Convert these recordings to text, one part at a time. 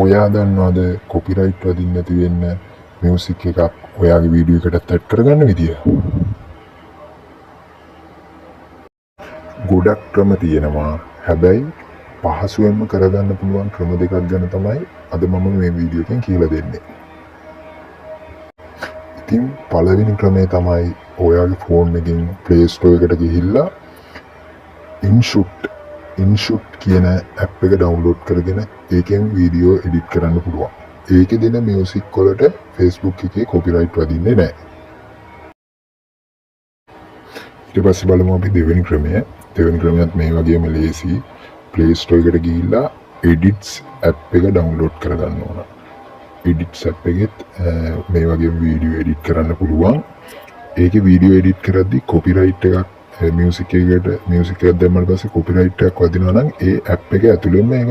ඔයා දන්නවද කොපිරයිට් වදින්න නැති වෙන්න මියුසික් එකක් ඔයාගේ වීඩියෝ එකටත් ඇඩ් කරගන්න විදිය? ගොඩක් ක්‍රම තියෙනවා. හැබැයි පහසුවෙන්ම කරගන්න පුළුවන් ක්‍රම දෙකක් ගැන තමයි අද මම මේ වීඩියෝ එකෙන් කියලා දෙන්නේ. ඉතින් පළවෙනි ක්‍රමය තමයි ඔයාගේ ෆෝන් එකෙන් Play Store එකට ගිහිල්ලා InShoot කියන ඇප් එක ඩවුන්ලෝඩ් කරගෙන ඒකෙන් වීඩියෝ එඩිට් කරන්න පුළුවන්. ඒකේ දෙන මියුසික් වලට Facebook එකේ කොපිරයිට් වදින්නේ නැහැ. ඊට පස්සේ බලමු අපි දෙවෙනි ක්‍රමය. දෙවෙනි ක්‍රමයත් මේ වගේම ලේසි. Play Store එකට ගිහිල්ලා Edits ඇප් එක ඩවුන්ලෝඩ් කරගන්න ඕන. Edits ඇප් එකෙත් මේ වගේ වීඩියෝ එඩිට් කරන්න පුළුවන්. ඒකේ වීඩියෝ එඩිට් කරද්දී කොපිරයිට් එකක් මියුසික් එකක් දැම්මට පස්සේ කොපිරයිට් එකක් වදිනවා නම් ඒ ඇප් එක ඇතුළෙන්ම ඒක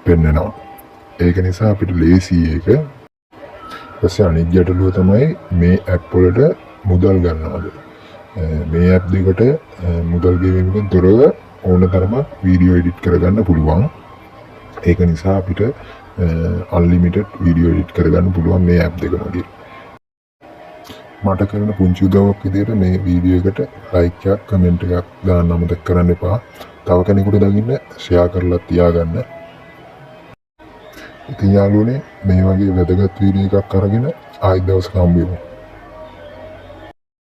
පෙන්නනවා. ඒක නිසා අපිට ලේසි ඒක. ඊපස්සේ අනිත් ගැටලුව තමයි මේ ඇප් වලට මුදල් ගන්නවද? මේ ඇප් දෙකට මුදල් ගෙවීමෙන් තොරව ඕන තරමක් වීඩියෝ එඩිට් කරගන්න පුළුවන්. ඒක නිසා අපිට unlimited වීඩියෝ එඩිට් කරගන්න පුළුවන් මේ ඇප් දෙක මගින්. මට කරන පුංචි උදව්වක් විදිහට මේ වීඩියෝ එකට ලයික් එකක් කමෙන්ට් එකක් දාන්න අමතක කරන්න එපා. තව කෙනෙකුට දකින්න ෂෙයා කරලා තියාගන්න. ඉතින් යාළුවනේ මේ වගේ වැදගත් වීඩියෝ එකක් අරගෙන ආයෙත් දවසක හම්බ වෙමු.